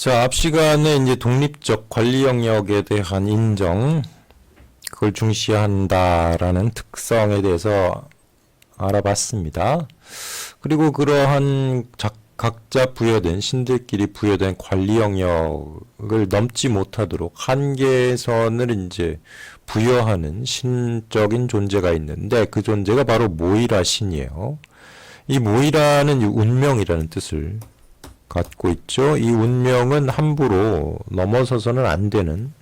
자, 앞 시간에 이제 독립적 관리 영역에 대한 인정, 그걸 중시한다라는 특성에 대해서 알아봤습니다. 그리고 그러한 각자 부여된, 신들끼리 부여된 관리 영역을 넘지 못하도록 한계선을 이제 부여하는 신적인 존재가 있는데, 그 존재가 바로 모이라 신이에요. 이 모이라는 운명이라는 뜻을 갖고 있죠. 이 운명은 함부로 넘어서서는 안 되는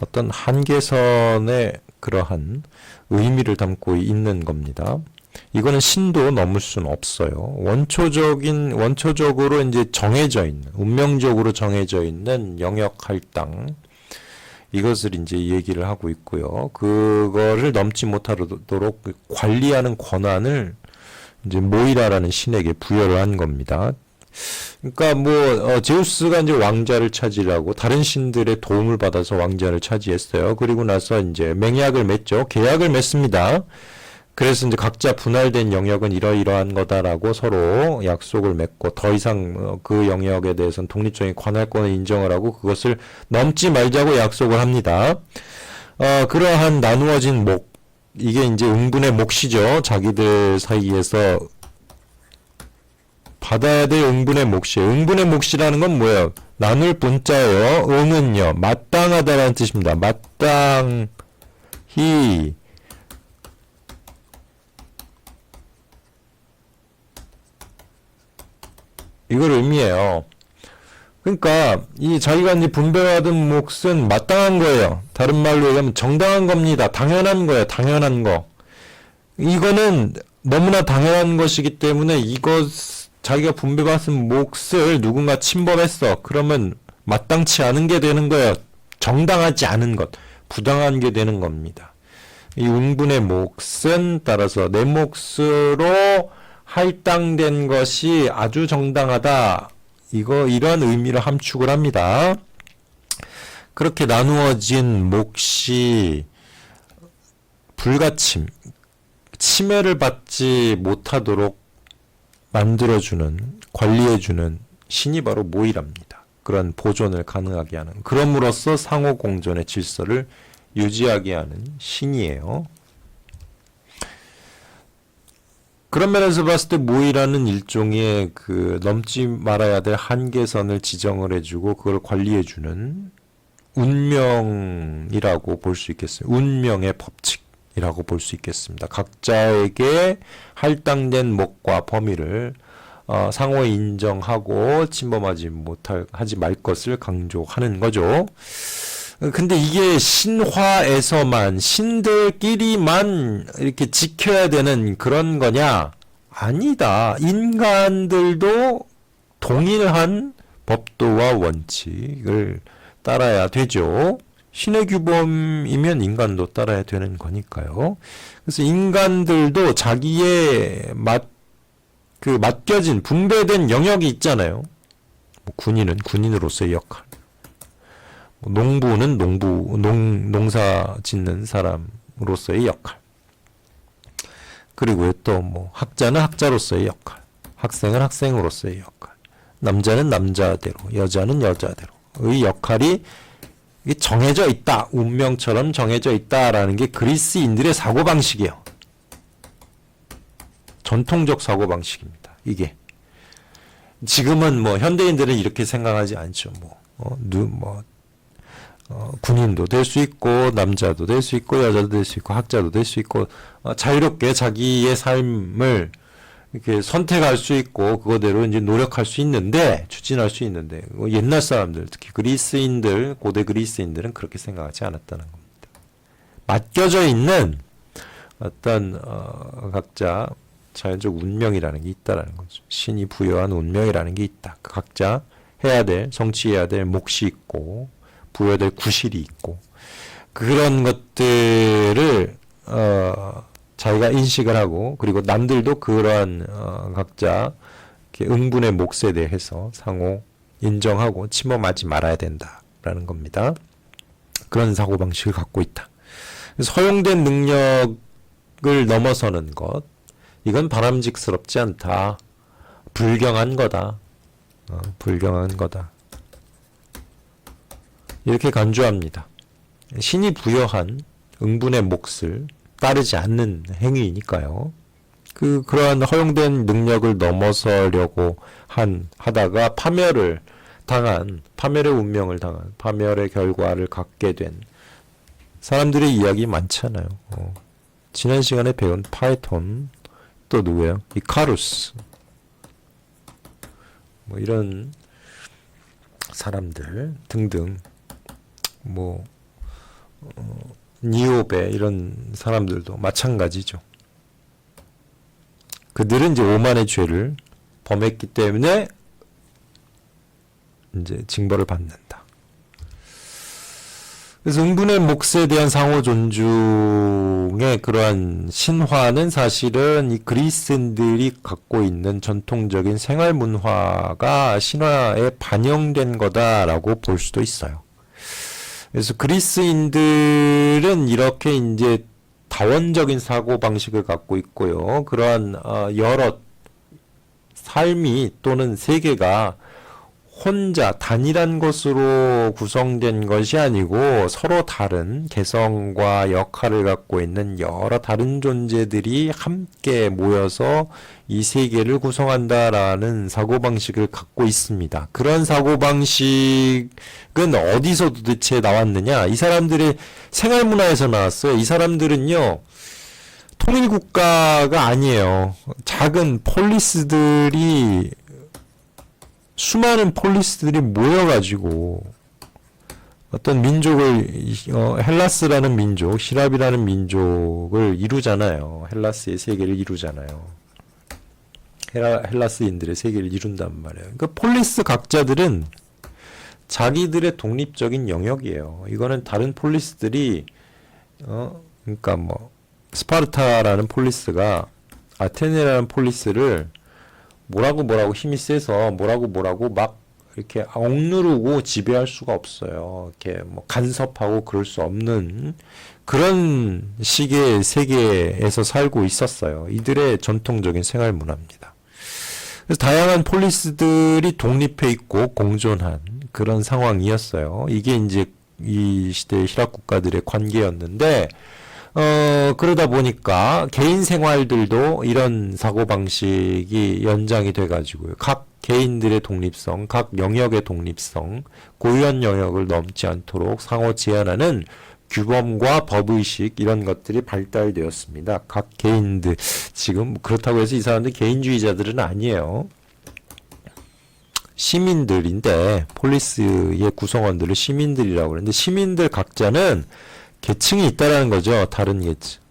어떤 한계선의 그러한 의미를 담고 있는 겁니다. 이거는 신도 넘을 수는 없어요. 원초적으로 이제 정해져 있는, 운명적으로 정해져 있는 영역 할당, 이것을 이제 얘기를 하고 있고요. 그거를 넘지 못하도록 관리하는 권한을 이제 모이라라는 신에게 부여를 한 겁니다. 그러니까 제우스가 이제 왕자를 차지하고 다른 신들의 도움을 받아서 왕자를 차지했어요. 그리고 나서 이제 맹약을 맺죠. 계약을 맺습니다. 그래서 이제 각자 분할된 영역은 이러이러한 거다라고 서로 약속을 맺고 더 이상 그 영역에 대해서는 독립적인 관할권을 인정을 하고 그것을 넘지 말자고 약속을 합니다. 그러한 나누어진 목, 이게 이제 응분의 몫이죠. 자기들 사이에서 받아야 될 응분의 몫이에요. 응분의 몫이라는 건 뭐예요? 나눌 분자예요. 응은요, 마땅하다라는 뜻입니다. 마땅히 이걸 의미해요. 그러니까 이 자기가 이제 분배받은 몫은 마땅한 거예요. 다른 말로 얘기하면 정당한 겁니다. 당연한 거예요. 당연한 거. 이거는 너무나 당연한 것이기 때문에 자기가 분배받은 몫을 누군가 침범했어. 그러면 마땅치 않은 게 되는 거예요. 정당하지 않은 것, 부당한 게 되는 겁니다. 이 응분의 몫은 따라서 내 몫으로 할당된 것이 아주 정당하다. 이런 의미를 함축을 합니다. 그렇게 나누어진 몫이 불가침, 침해를 받지 못하도록 만들어주는, 관리해주는 신이 바로 모이랍니다. 그런 보존을 가능하게 하는, 그럼으로써 상호공존의 질서를 유지하게 하는 신이에요. 그런 면에서 봤을 때 모이라는 일종의 넘지 말아야 될 한계선을 지정을 해주고 그걸 관리해주는 운명이라고 볼 수 있겠어요. 운명의 법칙이라고 볼 수 있겠습니다. 각자에게 할당된 몫과 범위를 상호 인정하고 침범하지 하지 말 것을 강조하는 거죠. 근데 이게 신화에서만, 신들끼리만 이렇게 지켜야 되는 그런 거냐? 아니다. 인간들도 동일한 법도와 원칙을 따라야 되죠. 신의 규범이면 인간도 따라야 되는 거니까요. 그래서 인간들도 자기의 맡겨진, 분배된 영역이 있잖아요. 군인은 군인으로서의 역할. 농부는 농사 짓는 사람으로서의 역할. 그리고 또 학자는 학자로서의 역할. 학생은 학생으로서의 역할. 남자는 남자대로, 여자는 여자대로의 역할이 정해져 있다. 운명처럼 정해져 있다라는 게 그리스인들의 사고방식이에요. 전통적 사고방식입니다. 이게. 지금은 현대인들은 이렇게 생각하지 않죠. 군인도 될 수 있고 남자도 될 수 있고 여자도 될 수 있고 학자도 될 수 있고 자유롭게 자기의 삶을 이렇게 선택할 수 있고 그거대로 이제 노력할 수 있는데, 추진할 수 있는데, 옛날 사람들, 특히 그리스인들, 고대 그리스인들은 그렇게 생각하지 않았다는 겁니다. 맡겨져 있는 어떤 각자 자연적 운명이라는 게 있다라는 거죠. 신이 부여한 운명이라는 게 있다. 각자 해야 될, 성취해야 될 몫이 있고 부여될 구실이 있고, 그런 것들을 자기가 인식을 하고, 그리고 남들도 그러한 각자 응분의 몫에 대해서 상호 인정하고 침범하지 말아야 된다라는 겁니다. 그런 사고방식을 갖고 있다. 허용된 능력을 넘어서는 것, 이건 바람직스럽지 않다. 불경한 거다. 불경한 거다. 이렇게 간주합니다. 신이 부여한 응분의 몫을 따르지 않는 행위니까요. 그러한 허용된 능력을 넘어서려고 하다가 파멸의 운명을 당한, 파멸의 결과를 갖게 된 사람들의 이야기 많잖아요. 지난 시간에 배운 파이톤, 또 누구예요? 이카루스. 뭐 이런 사람들 등등, 니오베 이런 사람들도 마찬가지죠. 그들은 이제 오만의 죄를 범했기 때문에 이제 징벌을 받는다. 그래서 응분의 몫에 대한 상호 존중의 그러한 신화는 사실은 이 그리스인들이 갖고 있는 전통적인 생활 문화가 신화에 반영된 거다라고 볼 수도 있어요. 그래서 그리스인들은 이렇게 이제 다원적인 사고 방식을 갖고 있고요. 그러한 여러 삶이 또는 세계가 혼자 단일한 것으로 구성된 것이 아니고 서로 다른 개성과 역할을 갖고 있는 여러 다른 존재들이 함께 모여서 이 세계를 구성한다라는 사고방식을 갖고 있습니다. 그런 사고방식은 어디서 도대체 나왔느냐? 이 사람들의 생활문화에서 나왔어요. 이 사람들은요, 통일국가가 아니에요. 작은 폴리스들이 수많은 폴리스들이 모여가지고 어떤 민족을 헬라스라는 민족, 시랍이라는 민족을 이루잖아요. 헬라스의 세계를 이루잖아요. 헬라스인들의 세계를 이룬단 말이에요. 그러니까 폴리스 각자들은 자기들의 독립적인 영역이에요. 이거는 다른 폴리스들이 그러니까 스파르타라는 폴리스가 아테네라는 폴리스를 뭐라고 힘이 세서 뭐라고 막 이렇게 억누르고 지배할 수가 없어요. 이렇게 간섭하고 그럴 수 없는 그런 식의 세계에서 살고 있었어요. 이들의 전통적인 생활 문화입니다. 그래서 다양한 폴리스들이 독립해 있고 공존한 그런 상황이었어요. 이게 이제 이 시대의 히락 국가들의 관계였는데, 그러다 보니까 개인 생활들도 이런 사고방식이 연장이 돼가지고요. 각 개인들의 독립성, 각 영역의 독립성, 고유한 영역을 넘지 않도록 상호 제한하는 규범과 법의식 이런 것들이 발달되었습니다. 각 개인들, 지금 그렇다고 해서 이 사람들 개인주의자들은 아니에요. 시민들인데 폴리스의 구성원들을 시민들이라고 그러는데 시민들 각자는 계층이 있다라는 거죠. 다른 계층.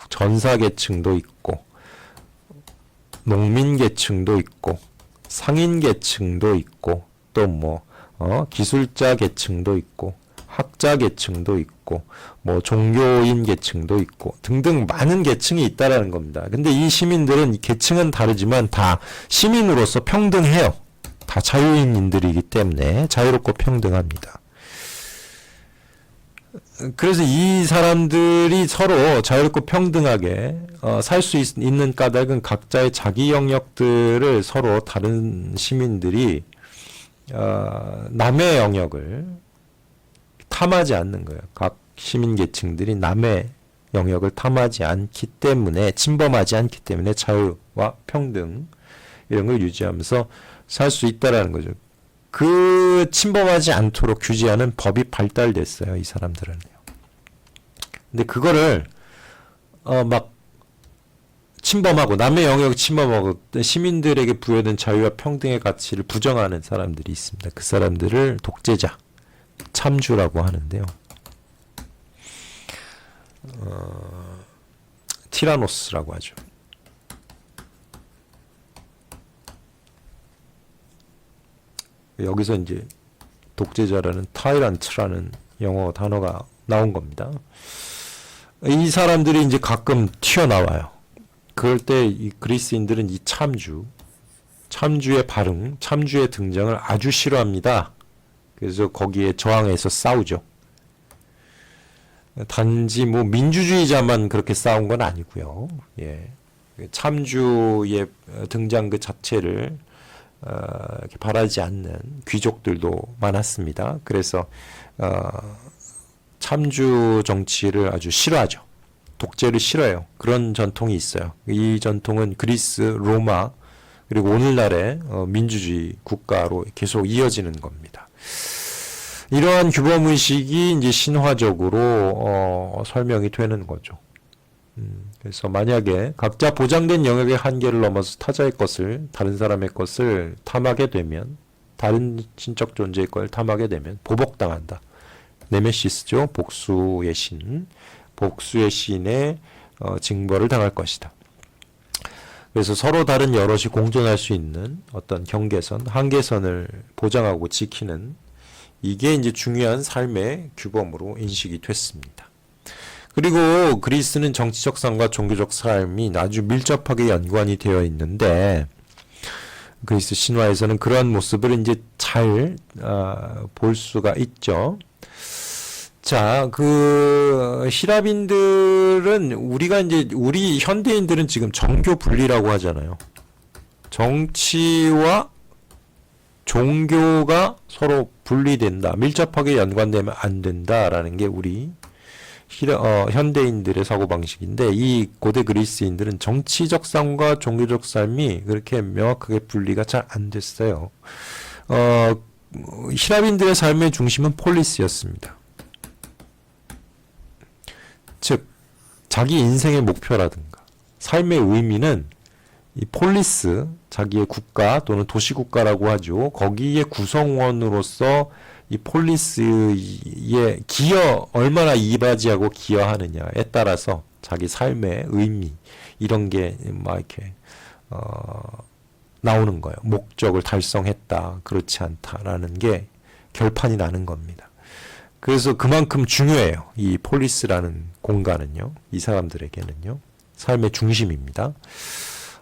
전사 계층도 있고 농민 계층도 있고 상인 계층도 있고 또 기술자 계층도 있고 학자 계층도 있고 종교인 계층도 있고 등등 많은 계층이 있다라는 겁니다. 근데 이 시민들은 계층은 다르지만 다 시민으로서 평등해요. 다 자유인들이기 때문에 자유롭고 평등합니다. 그래서 이 사람들이 서로 자유롭고 평등하게 살 수 있는 까닭은 각자의 자기 영역들을 서로 다른 시민들이 남의 영역을 탐하지 않는 거예요. 각 시민 계층들이 남의 영역을 탐하지 않기 때문에, 침범하지 않기 때문에 자유와 평등 이런 걸 유지하면서 살 수 있다라는 거죠. 그 침범하지 않도록 규제하는 법이 발달됐어요. 이 사람들은요. 근데 그거를 침범하고 남의 영역을 침범하고 시민들에게 부여된 자유와 평등의 가치를 부정하는 사람들이 있습니다. 그 사람들을 독재자, 참주라고 하는데요. 티라노스라고 하죠. 여기서 이제 독재자라는 타이란트라는 영어 단어가 나온 겁니다. 이 사람들이 이제 가끔 튀어나와요. 그럴 때 이 그리스인들은 이 참주의 발흥, 참주의 등장을 아주 싫어합니다. 그래서 거기에 저항해서 싸우죠. 단지 민주주의자만 그렇게 싸운 건 아니고요. 예. 참주의 등장 그 자체를 이렇게 바라지 않는 귀족들도 많았습니다. 그래서 참주 정치를 아주 싫어하죠. 독재를 싫어해요. 그런 전통이 있어요. 이 전통은 그리스, 로마 그리고 오늘날의 민주주의 국가로 계속 이어지는 겁니다. 이러한 규범의식이 이제 신화적으로 설명이 되는 거죠. 그래서 만약에 각자 보장된 영역의 한계를 넘어서 타자의 것을, 다른 사람의 것을 탐하게 되면, 다른 신적 존재의 걸 탐하게 되면 보복당한다. 네메시스죠. 복수의 신. 복수의 신의 징벌을 당할 것이다. 그래서 서로 다른 여럿이 공존할 수 있는 어떤 경계선, 한계선을 보장하고 지키는 이게 이제 중요한 삶의 규범으로 인식이 됐습니다. 그리고 그리스는 정치적 삶과 종교적 삶이 아주 밀접하게 연관이 되어 있는데 그리스 신화에서는 그러한 모습을 이제 잘 볼 수가 있죠. 자, 그 히라빈들은 우리 현대인들은 지금 정교 분리라고 하잖아요. 정치와 종교가 서로 분리된다. 밀접하게 연관되면 안 된다라는 게 우리 현대인들의 사고방식인데 이 고대 그리스인들은 정치적 삶과 종교적 삶이 그렇게 명확하게 분리가 잘 안 됐어요. 히라빈들의 삶의 중심은 폴리스였습니다. 즉 자기 인생의 목표라든가 삶의 의미는 이 폴리스, 자기의 국가 또는 도시국가라고 하죠. 거기에 구성원으로서 이 폴리스에 얼마나 이바지하고 기여하느냐에 따라서 자기 삶의 의미 이런 게 막 이렇게 나오는 거예요. 목적을 달성했다, 그렇지 않다라는 게 결판이 나는 겁니다. 그래서 그만큼 중요해요. 이 폴리스라는 공간은요. 이 사람들에게는요. 삶의 중심입니다.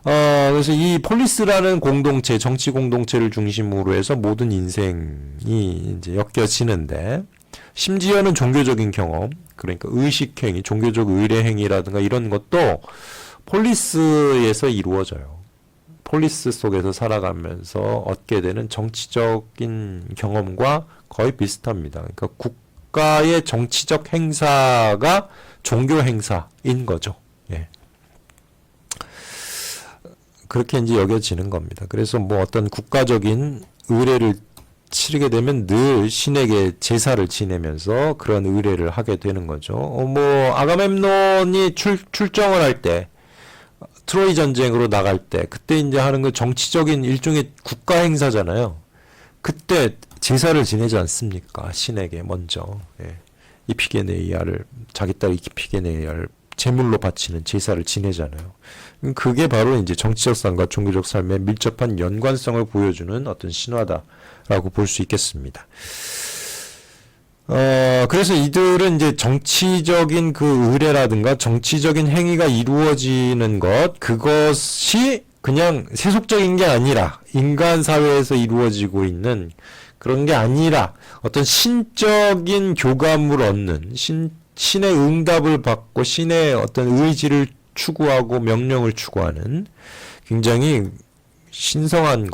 그래서 이 폴리스라는 공동체, 정치 공동체를 중심으로 해서 모든 인생이 이제 엮여지는데, 심지어는 종교적인 경험, 그러니까 의식행위, 종교적 의례행위라든가 이런 것도 폴리스에서 이루어져요. 폴리스 속에서 살아가면서 얻게 되는 정치적인 경험과 거의 비슷합니다. 그러니까 국가의 정치적 행사가 종교 행사인 거죠. 예. 그렇게 이제 여겨지는 겁니다. 그래서 뭐 어떤 국가적인 의례를 치르게 되면 늘 신에게 제사를 지내면서 그런 의례를 하게 되는 거죠. 뭐 아가멤논이 출정을 할 때, 트로이 전쟁으로 나갈 때, 그때 이제 하는 거 정치적인 일종의 국가 행사잖아요. 그때 제사를 지내지 않습니까? 신에게 먼저. 예. 이피게네이아를, 자기 딸 이피게네이아를 제물로 바치는 제사를 지내잖아요. 그게 바로 이제 정치적 삶과 종교적 삶의 밀접한 연관성을 보여주는 어떤 신화다라고 볼 수 있겠습니다. 그래서 이들은 이제 정치적인 그 의례라든가 정치적인 행위가 이루어지는 그것이 그냥 세속적인 게 아니라 인간 사회에서 이루어지고 있는 그런 게 아니라 어떤 신적인 교감을 얻는 신의 응답을 받고 신의 어떤 의지를 추구하고 명령을 추구하는 굉장히 신성한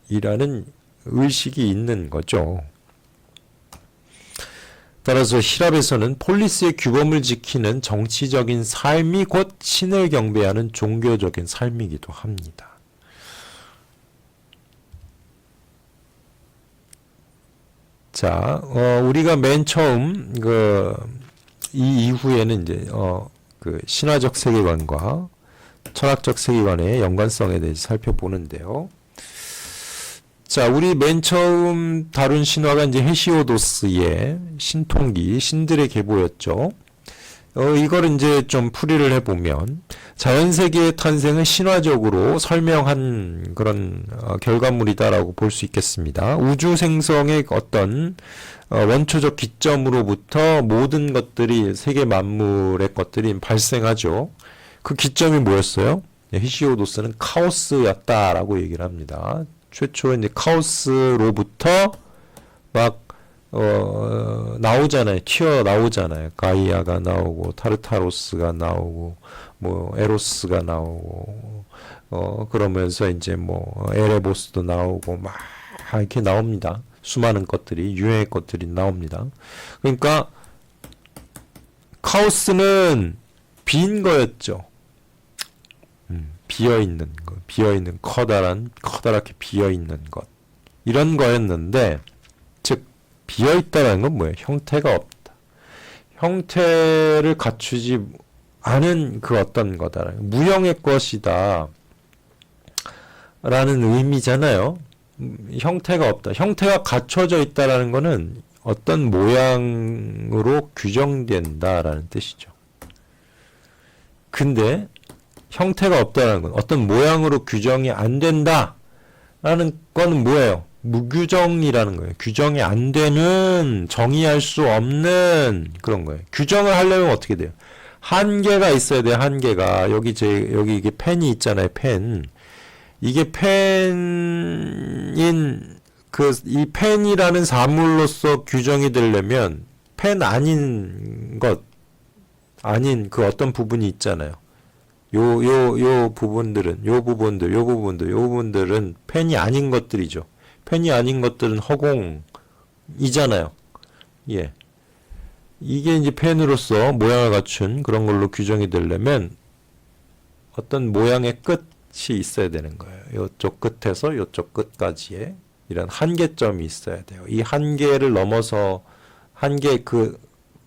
것이라는 의식이 있는 거죠. 따라서 히랍에서는 폴리스의 규범을 지키는 정치적인 삶이 곧 신을 경배하는 종교적인 삶이기도 합니다. 자, 우리가 맨 처음 이 이후에는 이제 그 신화적 세계관과 철학적 세계관의 연관성에 대해서 살펴보는데요. 자, 우리 맨 처음 다룬 신화가 이제 헤시오도스의 신통기, 신들의 계보였죠. 이걸 이제 좀 풀이를 해보면 자연세계의 탄생은 신화적으로 설명한 그런 결과물이다라고 볼 수 있겠습니다. 우주 생성의 어떤 원초적 기점으로부터 모든 것들이 세계 만물의 것들이 발생하죠. 그 기점이 뭐였어요? 헤시오도스는 카오스였다라고 얘기를 합니다. 최초에 이제 카오스로부터 막 나오잖아요. 튀어나오잖아요. 가이아가 나오고 타르타로스가 나오고 뭐 에로스가 나오고 그러면서 이제 뭐 에레보스도 나오고 막 이렇게 나옵니다. 수많은 것들이 유행의 것들이 나옵니다. 그러니까 카오스는 빈 거였죠. 비어있는 것, 비어있는 커다랗게 비어있는 것 이런 거였는데, 즉 비어있다라는 건 뭐예요? 형태가 없다. 형태를 갖추지 않은 그 어떤 거다. 무형의 것이다 라는 의미잖아요. 형태가 없다. 형태가 갖춰져 있다라는 거는 어떤 모양으로 규정된다라는 뜻이죠. 근데 형태가 없다라는 건 어떤 모양으로 규정이 안 된다라는 거는 뭐예요? 무규정이라는 거예요. 규정이 안 되는, 정의할 수 없는 그런 거예요. 규정을 하려면 어떻게 돼요? 한계가 있어야 돼요. 한계가. 여기 이게 펜이 있잖아요. 펜. 이게 펜인 이 펜이라는 사물로서 규정이 되려면 펜 아닌 그 어떤 부분이 있잖아요. 요 부분들은 펜이 아닌 것들이죠. 펜이 아닌 것들은 허공이잖아요. 예. 이게 이제 펜으로서 모양을 갖춘 그런 걸로 규정이 되려면 어떤 모양의 끝이 있어야 되는 거예요. 요쪽 끝에서 요쪽 끝까지의 이런 한계점이 있어야 돼요. 이 한계를 넘어서 그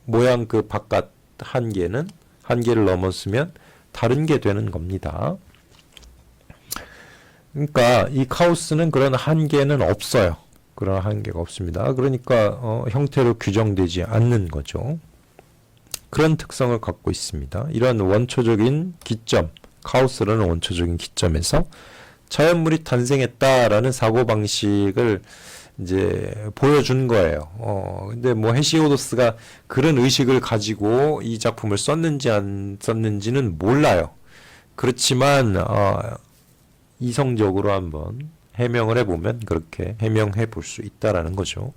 모양 그 바깥 한계를 넘었으면 다른 게 되는 겁니다. 그러니까 이 카오스는 그런 한계는 없어요. 그런 한계가 없습니다. 그러니까 형태로 규정되지 않는 거죠. 그런 특성을 갖고 있습니다. 이런 원초적인 기점, 카오스라는 원초적인 기점에서 자연물이 탄생했다라는 사고방식을 이제 보여준 거예요. 근데 뭐 헤시오도스가 그런 의식을 가지고 이 작품을 썼는지 안 썼는지는 몰라요. 그렇지만 이성적으로 한번 해명을 해보면 그렇게 해명해 볼 수 있다라는 거죠.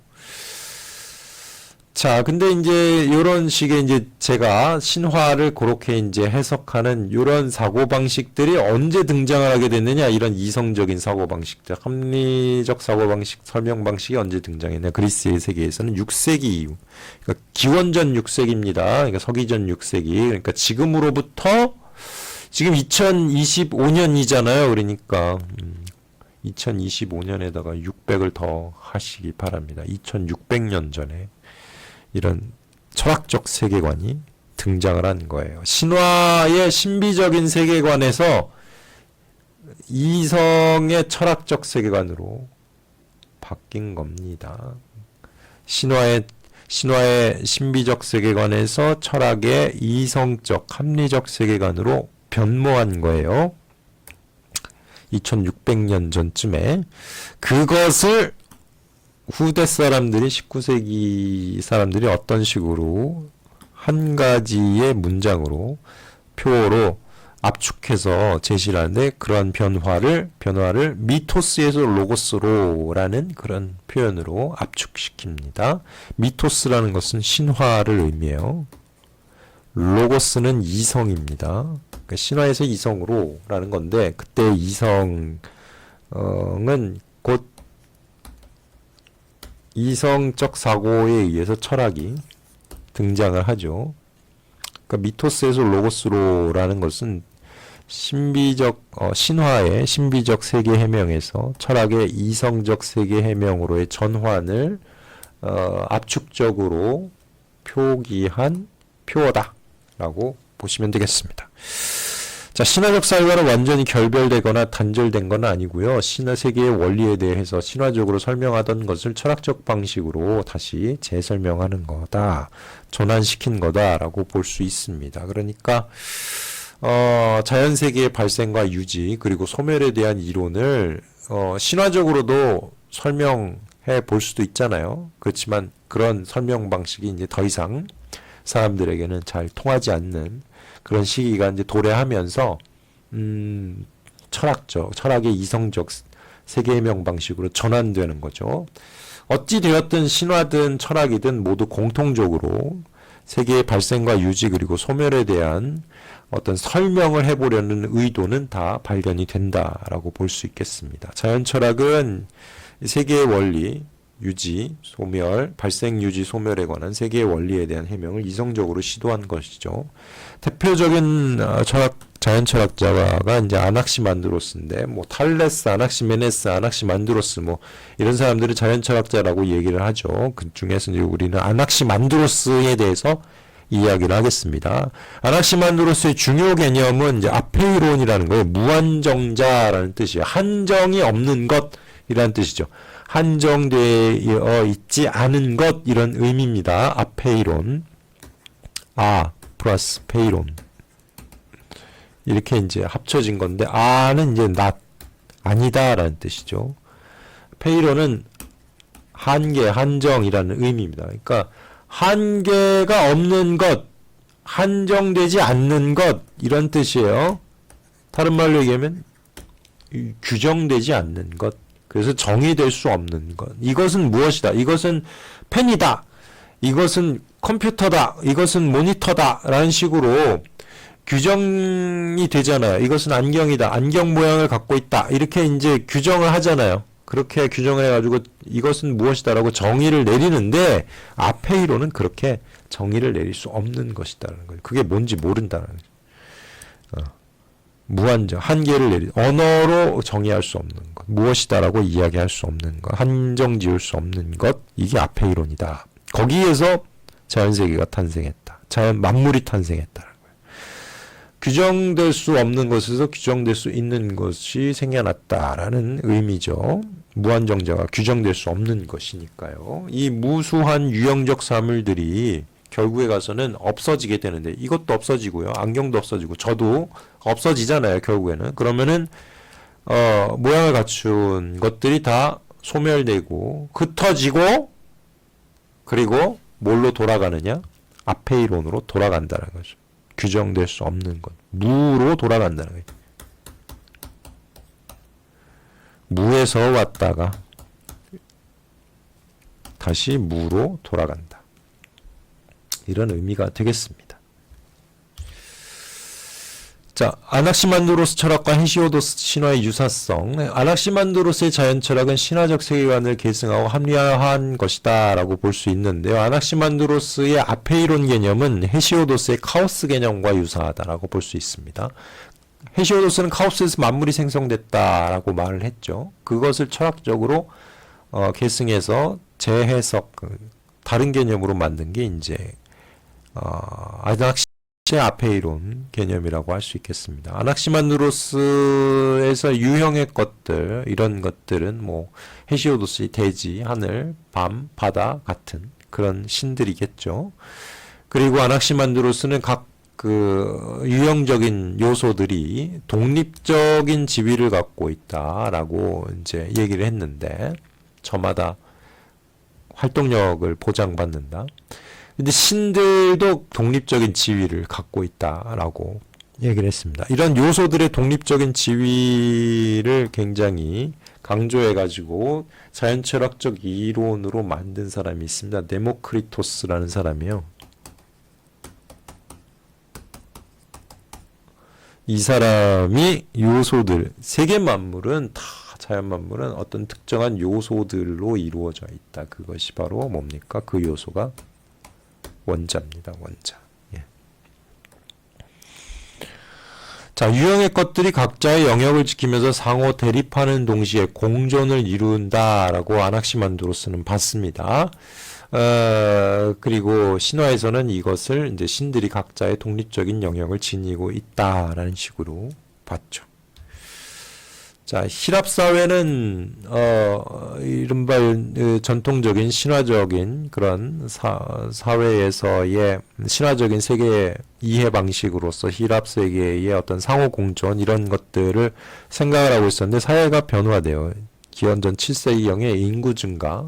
자, 근데 이제 이런 식의 이제 제가 신화를 그렇게 이제 해석하는 이런 사고방식들이 언제 등장을 하게 됐느냐, 이런 이성적인 사고방식들, 합리적 사고방식, 설명방식이 언제 등장했냐. 그리스의 세계에서는 6세기 이후, 그러니까 기원전 6세기입니다. 그러니까 서기전 6세기, 그러니까 지금으로부터 지금 2025년이잖아요. 그러니까 2025년에다가 600을 더 하시기 바랍니다. 2600년 전에 이런 철학적 세계관이 등장을 한 거예요. 신화의 신비적인 세계관에서 이성의 철학적 세계관으로 바뀐 겁니다. 신화의 신비적 세계관에서 철학의 이성적, 합리적 세계관으로 변모한 거예요. 2600년 전쯤에. 그것을 후대 사람들이, 19세기 사람들이 어떤 식으로 한 가지의 문장으로, 표로 압축해서 제시를 하는데, 그런 변화를 미토스에서 로고스로라는 그런 표현으로 압축시킵니다. 미토스라는 것은 신화를 의미해요. 로고스는 이성입니다. 그러니까 신화에서 이성으로라는 건데, 그때 이성은 곧 이성적 사고에 의해서 철학이 등장을 하죠. 그러니까 미토스에서 로고스로라는 것은 신화의 신비적 세계 해명에서 철학의 이성적 세계 해명으로의 전환을 압축적으로 표기한 표어다라고 보시면 되겠습니다. 자, 신화적 사회와는 완전히 결별되거나 단절된 건 아니고요. 신화 세계의 원리에 대해서 신화적으로 설명하던 것을 철학적 방식으로 다시 재설명하는 거다, 전환시킨 거다라고 볼 수 있습니다. 그러니까 자연 세계의 발생과 유지 그리고 소멸에 대한 이론을 신화적으로도 설명해 볼 수도 있잖아요. 그렇지만 그런 설명 방식이 이제 더 이상 사람들에게는 잘 통하지 않는 그런 시기가 이제 도래하면서 철학의 이성적 세계 해명 방식으로 전환되는 거죠. 어찌 되었든 신화든 철학이든 모두 공통적으로 세계의 발생과 유지 그리고 소멸에 대한 어떤 설명을 해보려는 의도는 다 발견이 된다라고 볼 수 있겠습니다. 자연 철학은 세계의 원리, 유지, 소멸, 발생, 유지, 소멸에 관한 세계의 원리에 대한 해명을 이성적으로 시도한 것이죠. 대표적인 자연 철학자가 이제 아낙시만드로스인데, 뭐 탈레스, 아낙시메네스, 아낙시만드로스 뭐 이런 사람들을 자연 철학자라고 얘기를 하죠. 그 중에서 이제 우리는 아낙시만드로스에 대해서 이야기를 하겠습니다. 아낙시만드로스의 중요 개념은 이제 아페이론이라는 거예요. 무한정자라는 뜻이에요. 한정이 없는 것이라는 뜻이죠. 한정되어 있지 않은 것 이런 의미입니다. 아페이론. 플러스 페이론. 이렇게 이제 합쳐진 건데 아는 이제 not 아니다라는 뜻이죠. 페이론은 한계, 한정이라는 의미입니다. 그러니까 한계가 없는 것, 한정되지 않는 것 이런 뜻이에요. 다른 말로 얘기하면 규정되지 않는 것. 그래서 정의될 수 없는 것. 이것은 무엇이다. 이것은 펜이다. 이것은 컴퓨터다. 이것은 모니터다. 라는 식으로 규정이 되잖아요. 이것은 안경이다. 안경 모양을 갖고 있다. 이렇게 이제 규정을 하잖아요. 그렇게 규정을 해가지고 이것은 무엇이다라고 정의를 내리는데 아페이로는 그렇게 정의를 내릴 수 없는 것이다라는 거예요. 그게 뭔지 모른다는 거죠. 무한정, 한계를 내리, 언어로 정의할 수 없는 것, 무엇이다라고 이야기할 수 없는 것, 한정 지을 수 없는 것, 이게 아페이론이다. 거기에서 자연세계가 탄생했다. 자연 만물이 탄생했다는 거예요. 규정될 수 없는 것에서 규정될 수 있는 것이 생겨났다라는 의미죠. 무한정자가 규정될 수 없는 것이니까요. 이 무수한 유형적 사물들이 결국에 가서는 없어지게 되는데 이것도 없어지고요. 안경도 없어지고 저도 없어지잖아요. 결국에는. 그러면은 모양을 갖춘 것들이 다 소멸되고 흩어지고 그리고 뭘로 돌아가느냐? 아페이론으로 돌아간다는 거죠. 규정될 수 없는 것. 무로 돌아간다는 거예요. 무에서 왔다가 다시 무로 돌아간다. 이런 의미가 되겠습니다. 자, 아낙시만드로스 철학과 헤시오도스 신화의 유사성. 아낙시만드로스의 자연 철학은 신화적 세계관을 계승하고 합리화한 것이다 라고 볼 수 있는데요. 아낙시만드로스의 아페이론 개념은 헤시오도스의 카오스 개념과 유사하다라고 볼 수 있습니다. 헤시오도스는 카오스에서 만물이 생성됐다라고 말을 했죠. 그것을 철학적으로 계승해서 재해석, 다른 개념으로 만든 게 이제 아낙시의 아페이론 개념이라고 할 수 있겠습니다. 아낙시만드로스에서 유형의 것들, 이런 것들은 뭐 헤시오도스의 대지, 하늘, 밤, 바다 같은 그런 신들이겠죠. 그리고 아낙시만드로스는 각 유형적인 요소들이 독립적인 지위를 갖고 있다라고 이제 얘기를 했는데, 저마다 활동력을 보장받는다. 근데 신들도 독립적인 지위를 갖고 있다라고 얘기를 했습니다. 이런 요소들의 독립적인 지위를 굉장히 강조해가지고 자연철학적 이론으로 만든 사람이 있습니다. 데모크리토스라는 사람이요. 이 사람이 요소들, 세계 만물은 다 자연 만물은 어떤 특정한 요소들로 이루어져 있다. 그것이 바로 뭡니까? 그 요소가 원자입니다. 원자. 예. 자, 유형의 것들이 각자의 영역을 지키면서 상호 대립하는 동시에 공존을 이룬다라고 아낙시만드로스는 봤습니다. 그리고 신화에서는 이것을 이제 신들이 각자의 독립적인 영역을 지니고 있다라는 식으로 봤죠. 자, 히랍 사회는 이른바 전통적인 신화적인 그런 사회에서의 신화적인 세계 이해 방식으로서 히랍 세계의 어떤 상호 공존 이런 것들을 생각을 하고 있었는데 사회가 변화돼요. 기원전 7세기경에 인구 증가,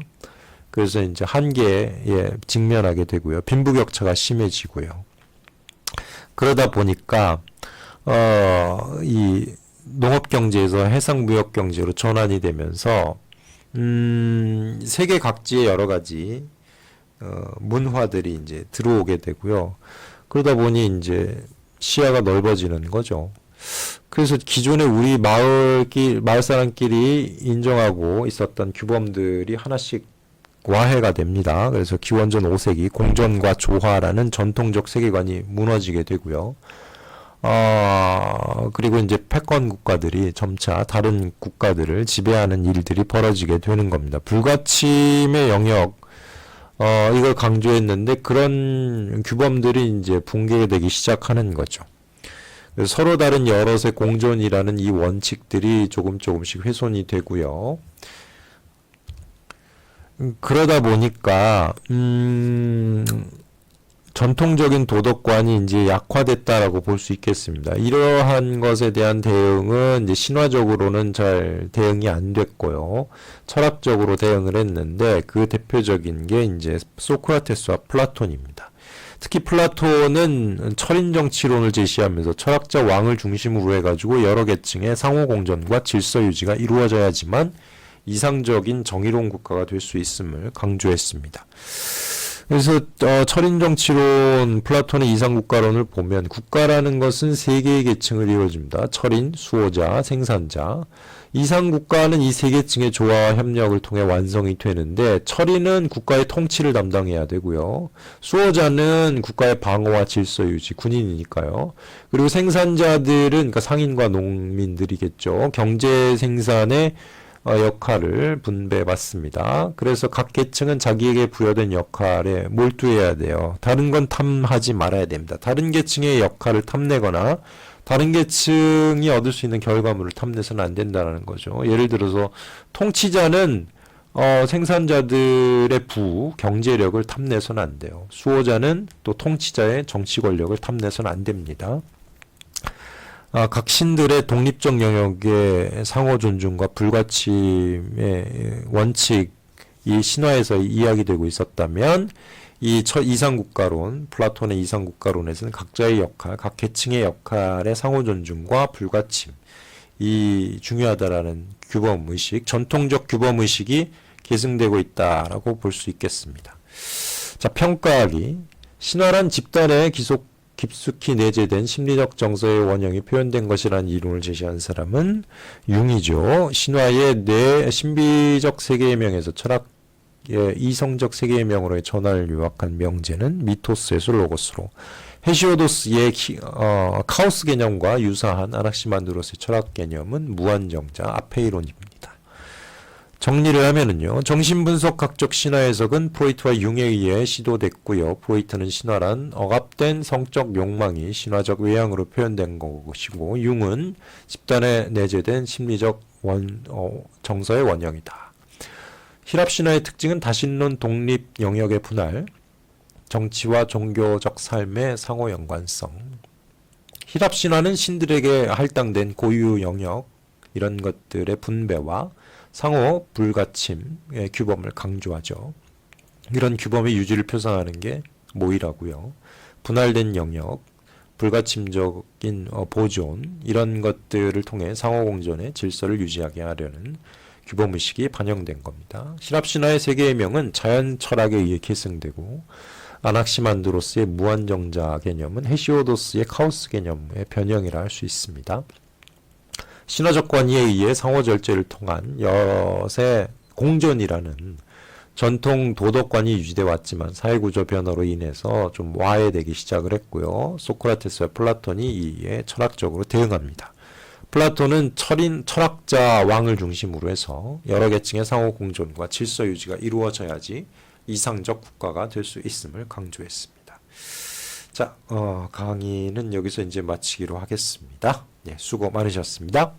그래서 이제 한계에 직면하게 되고요. 빈부격차가 심해지고요. 그러다 보니까 이 농업경제에서 해상무역경제로 전환이 되면서 세계 각지의 여러 가지 문화들이 이제 들어오게 되고요. 그러다 보니 이제 시야가 넓어지는 거죠. 그래서 기존에 우리 마을 사람끼리 인정하고 있었던 규범들이 하나씩 와해가 됩니다. 그래서 기원전 5세기 공전과 조화라는 전통적 세계관이 무너지게 되고요. 그리고 이제 패권 국가들이 점차 다른 국가들을 지배하는 일들이 벌어지게 되는 겁니다. 불가침의 영역, 이걸 강조했는데 그런 규범들이 이제 붕괴되기 시작하는 거죠. 그래서 서로 다른 여럿의 공존이라는 이 원칙들이 조금씩 훼손이 되고요. 그러다 보니까 전통적인 도덕관이 이제 약화됐다라고 볼 수 있겠습니다. 이러한 것에 대한 대응은 이제 신화적으로는 잘 대응이 안 됐고요. 철학적으로 대응을 했는데 그 대표적인 게 이제 소크라테스와 플라톤입니다. 특히 플라톤은 철인 정치론을 제시하면서 철학자 왕을 중심으로 해가지고 여러 계층의 상호 공존과 질서 유지가 이루어져야지만 이상적인 정의로운 국가가 될 수 있음을 강조했습니다. 그래서 철인 정치론 플라톤의 이상국가론을 보면 국가라는 것은 세 개의 계층을 이루어집니다. 철인, 수호자, 생산자. 이상국가는 이 세 계층의 조화와 협력을 통해 완성이 되는데 철인은 국가의 통치를 담당해야 되고요. 수호자는 국가의 방어와 질서 유지, 군인이니까요. 그리고 생산자들은 그러니까 상인과 농민들이겠죠. 경제 생산의 역할을 분배받습니다. 그래서 각 계층은 자기에게 부여된 역할에 몰두해야 돼요. 다른 건 탐하지 말아야 됩니다. 다른 계층의 역할을 탐내거나 다른 계층이 얻을 수 있는 결과물을 탐내서는 안 된다는 거죠. 예를 들어서 통치자는 생산자들의 경제력을 탐내서는 안 돼요. 수호자는 또 통치자의 정치 권력을 탐내서는 안 됩니다. 각 신들의 독립적 영역의 상호 존중과 불가침의 원칙이 신화에서 이야기되고 있었다면 이 이상국가론, 플라톤의 이상국가론에서는 각자의 역할, 각 계층의 역할의 상호 존중과 불가침 이 중요하다라는 규범의식, 전통적 규범의식이 계승되고 있다라고 볼 수 있겠습니다. 자, 평가하기. 신화란 집단의 깊숙이 내재된 심리적 정서의 원형이 표현된 것이라는 이론을 제시한 사람은 융이죠. 신화의 뇌 신비적 세계의 명에서 철학의 이성적 세계의 명으로의 전환을 요약한 명제는 미토스에서 로고스로, 헤시오도스의 카오스 개념과 유사한 아낙시만드로스의 철학 개념은 무한정자 아페이론입니다. 정리를 하면은요, 정신분석학적 신화 해석은 프로이트와 융에 의해 시도됐고요. 프로이트는 신화란 억압된 성적 욕망이 신화적 외향으로 표현된 것이고, 융은 집단에 내재된 심리적 정서의 원형이다. 힐랍 신화의 특징은 다신론 독립 영역의 분할, 정치와 종교적 삶의 상호 연관성. 힐랍 신화는 신들에게 할당된 고유 영역, 이런 것들의 분배와 상호 불가침의 규범을 강조하죠. 이런 규범의 유지를 표상하는 게 모이라고요. 분할된 영역, 불가침적인 보존, 이런 것들을 통해 상호 공존의 질서를 유지하게 하려는 규범의식이 반영된 겁니다. 힐랍 신화의 세계의 명은 자연 철학에 의해 계승되고, 아낙시만드로스의 무한정자 개념은 헤시오도스의 카오스 개념의 변형이라 할 수 있습니다. 신화적 관의에 의해 상호절제를 통한 여럿의 공존이라는 전통 도덕관이 유지되어 왔지만 사회구조 변화로 인해서 좀 와해되기 시작을 했고요. 소크라테스와 플라톤이 이에 철학적으로 대응합니다. 플라톤은 철학자 왕을 중심으로 해서 여러 계층의 상호공존과 질서 유지가 이루어져야지 이상적 국가가 될 수 있음을 강조했습니다. 자, 강의는 여기서 이제 마치기로 하겠습니다. 네, 수고 많으셨습니다.